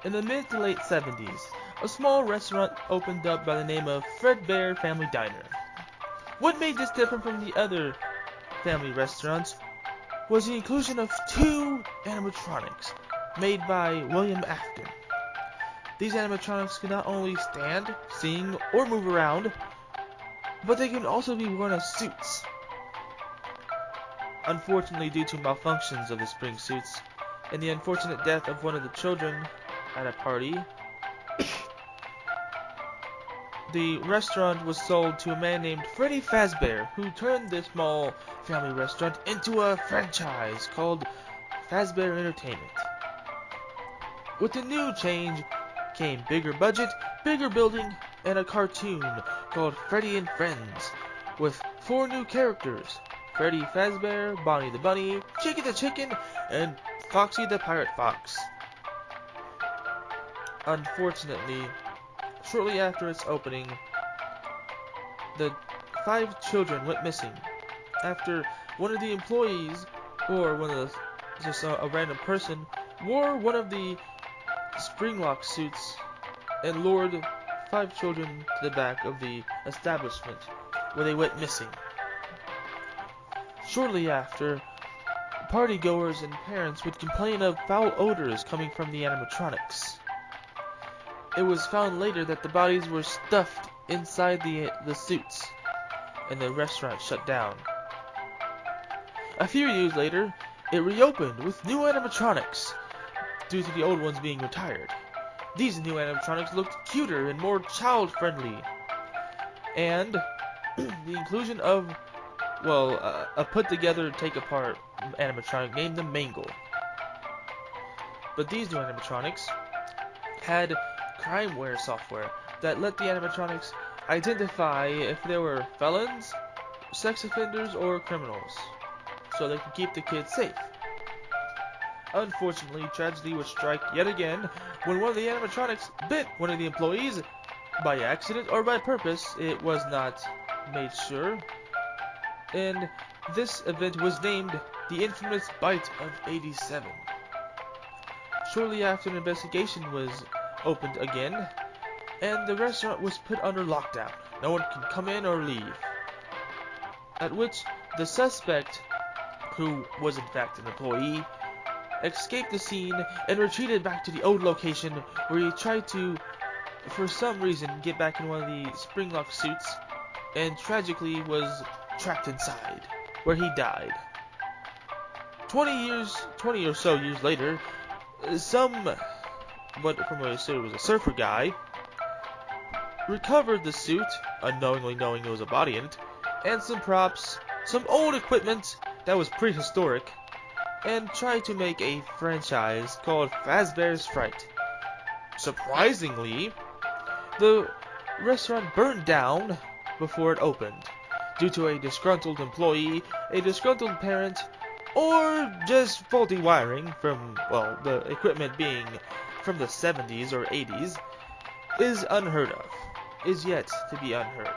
In the mid to late 70s, a small restaurant opened up by the name of Fredbear Family Diner. What made this different from the other family restaurants was the inclusion of two animatronics made by William Afton. These animatronics could not only stand, sing, or move around, but they can also be worn as suits. Unfortunately, due to malfunctions of the spring suits and the unfortunate death of one of the children at a party, the restaurant was sold to a man named Freddy Fazbear, who turned this small family restaurant into a franchise called Fazbear Entertainment. With the new change came bigger budget, bigger building, and a cartoon called Freddy and Friends, with 4 new characters: Freddy Fazbear, Bonnie the Bunny, Chicky the Chicken, and Foxy the Pirate Fox. Unfortunately, shortly after its opening, the 5 children went missing after one of the employees, or just a random person, wore one of the springlock suits and lured 5 children to the back of the establishment, where they went missing. Shortly after, partygoers and parents would complain of foul odors coming from the animatronics. It was found later that the bodies were stuffed inside the suits, and the restaurant shut down. A few years later, it reopened with new animatronics, due to the old ones being retired. These new animatronics looked cuter and more child-friendly, and the inclusion of, a put-together, take-apart animatronic named the Mangle. But these new animatronics had crimeware software that let the animatronics identify if they were felons, sex offenders, or criminals, so they could keep the kids safe. Unfortunately, tragedy would strike yet again when one of the animatronics bit one of the employees by accident or by purpose. It was not made sure, and this event was named the infamous Bite of '87. Shortly after, an investigation was opened again, and the restaurant was put under lockdown. No one could come in or leave. At which the suspect, who was in fact an employee, escaped the scene and retreated back to the old location, where he tried to, for some reason, get back in one of the springlock suits, and tragically was trapped inside, where he died. 20 or so years later, what from what I said was a surfer guy, recovered the suit, unknowingly knowing there was a body in it, and some props, some old equipment that was prehistoric, and tried to make a franchise called Fazbear's Fright. Surprisingly, the restaurant burned down before it opened, due to a disgruntled employee, a disgruntled parent, or just faulty wiring from, the equipment being from the 70s or 80s, is unheard of, is yet to be unheard,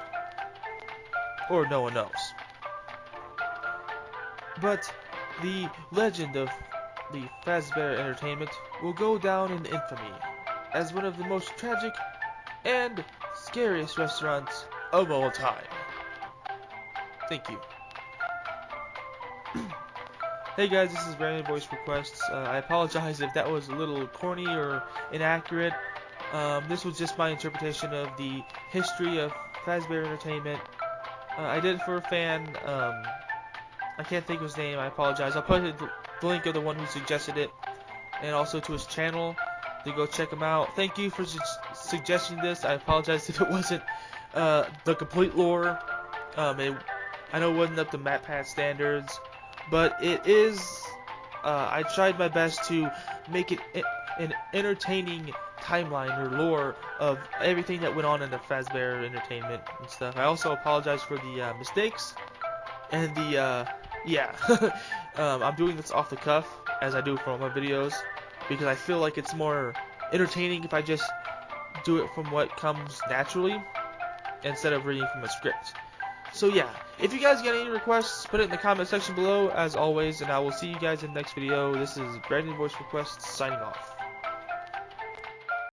or no one knows. But the legend of the Fazbear Entertainment will go down in infamy as one of the most tragic and scariest restaurants of all time. Thank you. Hey guys, this is Brandon Voice Requests. I apologize if that was a little corny or inaccurate. This was just my interpretation of the history of Fazbear Entertainment. I did it for a fan. I can't think of his name. I apologize. I'll put the link of the one who suggested it, and also to his channel to go check him out. Thank you for suggesting this. I apologize if it wasn't the complete lore. I know it wasn't up to MatPat standards, but it is. I tried my best to make it an entertaining timeline or lore of everything that went on in the Fazbear Entertainment and stuff. I also apologize for the mistakes and the I'm doing this off the cuff, as I do for all my videos, because I feel like it's more entertaining if I just do it from what comes naturally instead of reading from a script. So yeah, if you guys got any requests, put it in the comment section below as always, and I will see you guys in the next video. This is Brandon Voice Requests signing off.